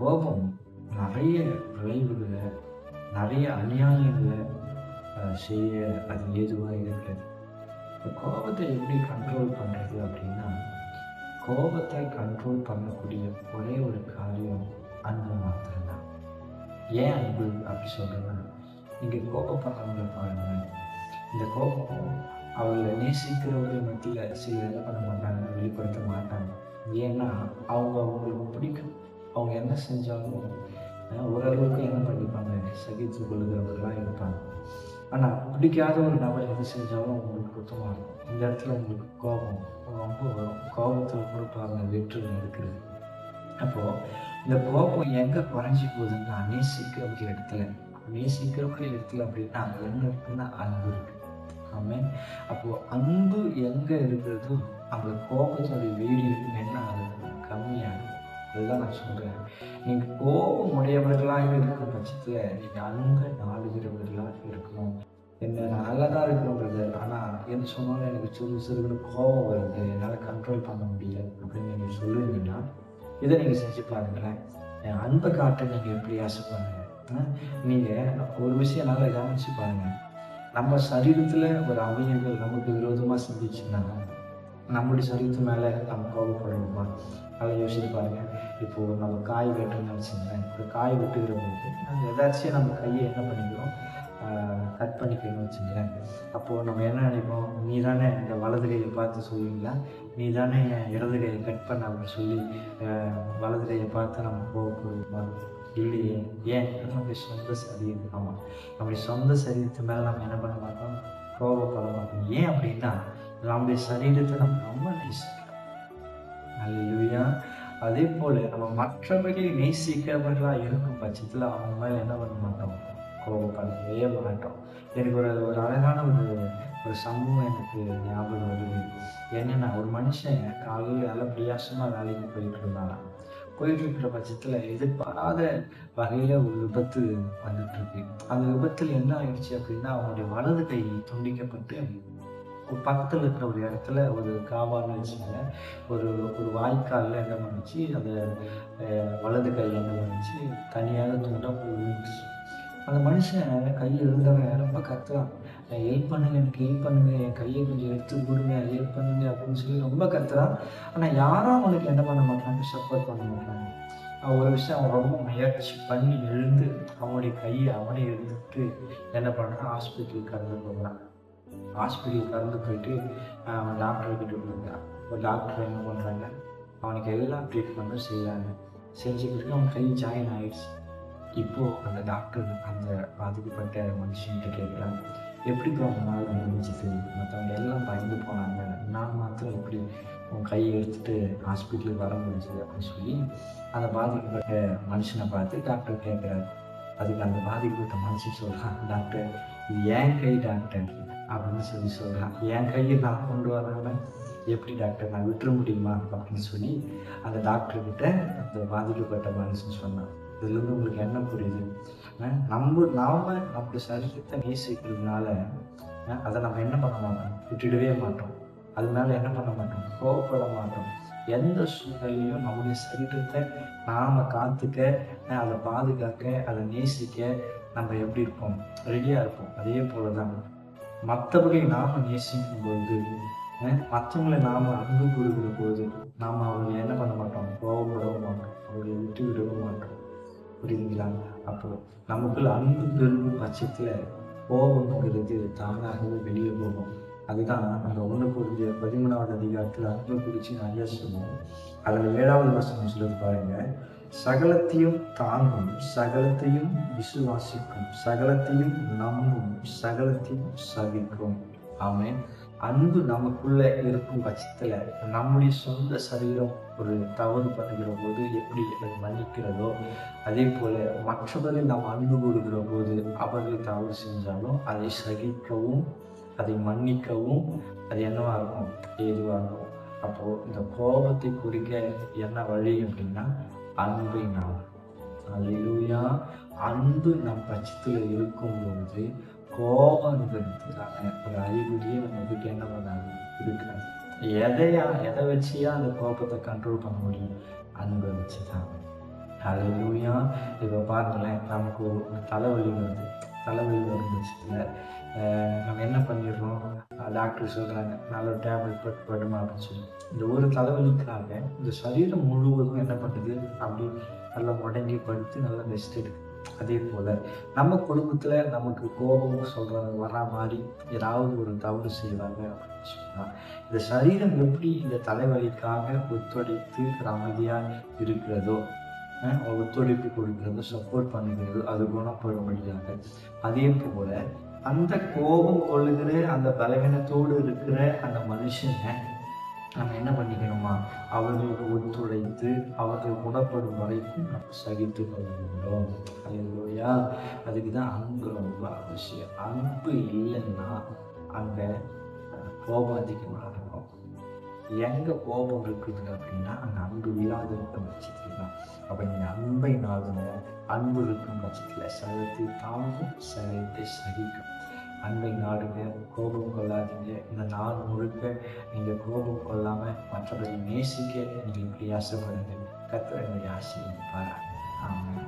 கோபம் நிறைய விளைவுகளை, நிறைய அநியாயங்களை செய்ய அது ஏதுவாக இருக்கிறது. இந்த கோபத்தை எப்படி கண்ட்ரோல் பண்ணுறது அப்படின்னா, கோபத்தை கண்ட்ரோல் பண்ணக்கூடிய ஒரே ஒரு காரியம் அன்பு மாத்திரம்தான். ஏன் அன்பு அப்படி சொல்கிறேன்னா, நீங்கள் கோபப்படுறவங்களை பாருங்கள். இந்த கோபம் அவங்கள நேசிக்கிறவர்கள் மத்தியில் சிலர் என்ன பண்ண மாட்டாங்க, வெளிப்படுத்த மாட்டாங்க. ஏன்னா அவங்களுக்கு பிடிக்கும். அவங்க என்ன செஞ்சாலும் ஓரளவுக்கு என்ன பண்ணிப்பாங்க, சகித்து கொள்ளுகிறவர்களாக இருப்பாங்க. ஆனால் பிடிக்காத ஒரு நபர் எது செஞ்சாலும் அவங்களுக்கு குத்தமாக இருக்கும். இந்த இடத்துல உங்களுக்கு கோபம் ரொம்ப வரும். கோபத்தில் கூட பாருங்கள் வெற்றுமை இருக்கிறது. அப்போது இந்த கோபம் எங்கே குறைஞ்சி போகுதுன்னா, நேசிக்கிறவங்க இடத்துல. நேசிக்கிறவங்க இடத்துல அப்படின்னா அங்கே என்ன இருக்குன்னா அன்பு இருக்குது. ஆமென். அப்போது அன்பு எங்கே இருக்கிறதோ அந்த கோபத்தோடைய வீரியம் என்ன ஆகுது, கம்மியாகும். அதுதான் நான் சொல்கிறேன். நீங்கள் கோபம் உடையவர்களாக இருக்கும் பட்சத்தில் நீங்கள் அன்பை நாடுகிறவர்களாக இருக்கணும். என்ன நான் நல்லா தான் இருக்கிறோம் பிரதர், ஆனால் என்ன சொன்னாலும் எனக்கு சிறு கோபம் வருது, என்னால் கண்ட்ரோல் பண்ண முடியல அப்படின்னு நீங்கள் சொல்லுவீங்கன்னா, இதை நீங்கள் செஞ்சு பாருங்களேன். என் அன்பை காட்ட நீங்கள் எப்படி ஆசைப்படுங்க. நீங்கள் ஒரு விஷயம் நல்லா கவனிச்சு பாருங்கள். நம்ம சரீரத்தில் ஒரு அவயங்கள் நமக்கு விரோதமாக சிந்திச்சுன்னா, நம்முடைய சரீரத்து மேலே நம்ம கோபப்படுவோமா? அதை யோசிச்சு பாருங்கள். இப்போது நம்ம காய் வெட்டுறோம்னு வச்சுங்களேன். இப்போ காய் வெட்டுகிற போது நம்ம ஏதாச்சும் நம்ம கையை என்ன பண்ணிக்கிறோம், கட் பண்ணிக்கணும்னு வச்சுங்களேன். அப்போது நம்ம என்ன நினைப்போம், நீ தானே இந்த வலது கையை பார்த்து சொல்லுவீங்களா, நீ தானே என் இடது கையை கட் பண்ண அப்படின்னு சொல்லி வலது கையை பார்த்து நம்ம கோபப்படுவோமா? இல்லையே. ஏன்? நம்முடைய சொந்த சரீரம். ஆமாம், நம்முடைய சொந்த சரீரத்து மேலே நம்ம என்ன பண்ண மாட்டோம், கோபப்பட மாட்டோம். ஏன் அப்படின்னா நம்முடைய சரீரத்தை நம்ம ரொம்ப நேசிக்கிறோம். அல்லேலூயா. அதே போல் நம்ம மற்றவர்களை நேசிக்கிறவர்களாக இருக்கும் பட்சத்தில் அவங்க மேலே என்ன பண்ண மாட்டோம், கோபப்படவே மாட்டோம். எனக்கு ஒரு அழகான ஒரு சம்பவம் எனக்கு ஞாபகம் வருது. என்னென்னா, ஒரு மனுஷன் காலையில் நல்லா பிரியாசமாக வேலைக்கு போயிட்டு இருக்கிற பட்சத்தில் எதிர்பாராத வகையில் ஒரு விபத்து வந்துட்டுருக்கு. அந்த விபத்தில் என்ன ஆயிடுச்சு அப்படின்னா, அவனுடைய வலது கை துண்டிக்கப்பட்டு பக்கத்தில் இருக்கிற ஒரு இடத்துல ஒரு காவான்னு வச்சுங்க, ஒரு ஒரு வாய்க்காலில் என்ன பண்ணுச்சு, அந்த வலது கை என்ன பண்ணுச்சு, தனியாக துண்டாக போய் விழுந்துச்சு. அந்த மனுஷன் கையை இருந்தவன் ரொம்ப கத்துறான், ஹெல்ப் பண்ணுங்க, எனக்கு ஹெல்ப் பண்ணுங்க, என் கையை கொஞ்சம் எடுத்து கொடுங்க, ஹெல்ப் பண்ணுங்க அப்படின்னு சொல்லி ரொம்ப கத்துறான். ஆனால் யாரும் அவனுக்கு என்ன பண்ண மாட்டாங்க, சப்போர்ட் பண்ண மாட்டாங்க. ஒரு விஷயம் அவன் ரொம்ப முயற்சி பண்ணி எழுந்து அவனுடைய கையை அவனே எடுத்துட்டு என்ன பண்ணுறான், ஹாஸ்பிட்டலுக்கு கடந்து போகிறான். ஹாஸ்பிட்டலுக்கு கடந்து போயிட்டு அவன் டாக்டரை கிட்ட போகிறான். ஒரு டாக்டர் என்ன பண்ணுறாங்க, அவனுக்கு எல்லா ட்ரீட்மெண்ட்டும் செய்கிறாங்க. செஞ்சுக்கிட்டு அவன் கை ஜாயின் ஆகிடுச்சு. இப்போது அந்த டாக்டர் அந்த பாதிக்கப்பட்ட மனுஷன்கிட்ட கேட்குறாங்க, எப்படி அவனால் முடிஞ்சிது, மற்றவங்க எல்லாம் பயந்து போனாங்க, நான் மாத்திரம் எப்படி உன் கையை எடுத்துகிட்டு ஹாஸ்பிட்டலுக்கு வர முடிஞ்சுது அப்படின்னு சொல்லி அந்த பாதிக்கப்பட்ட மனுஷனை பார்த்து டாக்டர் கேட்குறாரு. அதுக்கு அந்த பாதிக்கப்பட்ட மனுஷன் சொல்கிறான், டாக்டர் இது ஏன் கை டாக்டர் அப்படின்னு சொல்லி சொல்கிறான். என் கையை நான் கொண்டு வராமல் எப்படி டாக்டர் நான் விட்டுற முடியுமா அப்படின்னு சொல்லி அந்த டாக்டர்கிட்ட அந்த பாதிக்கப்பட்ட மனுஷன் சொன்னான். இதுலேருந்து உங்களுக்கு என்ன புரியுது, நம்ம சரீரத்தை நேசிக்கிறதுனால அதை நம்ம என்ன பண்ண மாட்டோம், விட்டுடவே மாட்டோம். அதனால என்ன பண்ண மாட்டோம், கோவப்பட மாட்டோம். எந்த சூழ்நிலையும் நம்முடைய சரீரத்தை நாம் காத்துக்க, அதை பாதுகாக்க, அதை நேசிக்க நம்ம எப்படி இருப்போம், ரெடியாக இருப்போம். அதே போல தான் மற்றவர்களை நாம் நேசிக்கும் பொழுது, மற்றவங்களை நாம் அன்பு கொடுக்கிற போது நாம் அவர்களை என்ன பண்ண மாட்டோம், கோவப்படவும் மாட்டோம், அவர்களை விட்டு விடவும் மாட்டோம். புரியுதுங்களா? அப்போ நமக்குள்ள அன்பு பெருகும் பட்சத்தில் கோபம்ங்கிறது தானாகவே வெளியே போகும். அதுதான் அந்த 1 Corinthians 13வது அதிகாரத்தில் அன்பை குறித்து நிறைய சொல்லுவோம். அதில் 7வது வசனம் சொல்லுது பாருங்க, சகலத்தையும் தாங்கும், சகலத்தையும் விசுவாசிக்கும், சகலத்தையும் நம்பும், சகலத்தையும் சகிக்கும். ஆமென். அன்பு நமக்குள்ள இருக்கும் பட்சத்தில் நம்முடைய சொந்த சரீரம் ஒரு தவறு பண்ணுகிற போது எப்படி அதை மன்னிக்கிறதோ, அதே போல மற்றவர்கள் நாம் அன்பு கூறுகிற போது அவர்கள் தவறு செஞ்சாலும் அதை சகிக்கவும், அதை மன்னிக்கவும் அது என்னவா இருக்கும், ஏதுவாக இருக்கும். அப்போது இந்த கோபத்தை குறிக்க என்ன வழி அப்படின்னா, அன்பை நாம். அல்லேலூயா. அன்பு நம் பட்சத்தில் இருக்கும் பொழுது கோபங்கிறதுக்கான ஒரு அறிகுறியை நம்மகிட்ட என்ன பண்ணாது, இருக்காது. எதை வச்சியா அந்த கோபத்தை கண்ட்ரோல் பண்ண முடியும், அன்பை வச்சு தான். ஹல்லேலூயா. இப்போ பாருங்களேன், நமக்கு ஒரு தலைவலி வருது. தலைவலி வரும்னு வச்சுக்கோங்க. நம்ம என்ன பண்ணிடுறோம், டாக்டர் சொல்கிறாங்க நல்ல ஒரு டேப்லெட் போட்டு படுமா அப்படின்னு சொல்லி. இந்த ஒரு தலைவலிக்காக இந்த சரீரம் முழுவதும் என்ன பண்ணுது, அப்படி நல்லா முடங்கி படுத்து நல்லா ரெஸ்ட் எடுக்குது. அதே போல் நம்ம குடும்பத்தில் நமக்கு கோபம் சொல்கிறாங்க வரா மாதிரி ஏதாவது ஒரு தவறு செய்வாங்க அப்படின்னு சொன்னால், இந்த சரீரம் எப்படி இந்த தலைவலிக்காக ஒத்துழைத்து அமைதியாக இருக்கிறதோ, ஒத்துழைப்பு கொடுக்கிறது, சப்போர்ட் பண்ணுகிறது, அது குணப்படும்படியாக. அதே போல அந்த கோபம் கொள்ளுகிற அந்த பலவீனத்தோடு இருக்கிற அந்த மனுஷனை நம்ம என்ன பண்ணிக்கணுமா, அவர்களுக்கு ஒத்துழைத்து அவர்கள் குணப்படும் வரைக்கும் நம்ம சகித்து கொள்ள வேண்டும். அல்லேலூயா. அதுக்கு தான் அன்பு ரொம்ப அவசியம். அன்பு இல்லைன்னா அங்க கோபம் அதிகமாக இருக்கும். எங்க கோபம் இருக்குது அப்படின்னா அங்க அன்பு இல்லாத இருக்கும் பட்சத்தில் தான். அப்ப நீங்க அன்பை நாளுங்க, அன்பு இருக்கும் பட்சத்தில் சகத்தை தாங்கும், சகத்தை சகிக்கும். அன்பை நாடுங்க, கோபம் கொள்ளாதீங்க. இந்த நாள் முழுக்க நீங்க கோபம் கொள்ளாம மற்றவர்களை நேசிக்க நீங்க பிரயாசப்படுங்க. கர்த்தர் உங்களை ஆசீர்வதிப்பார். ஆமென்.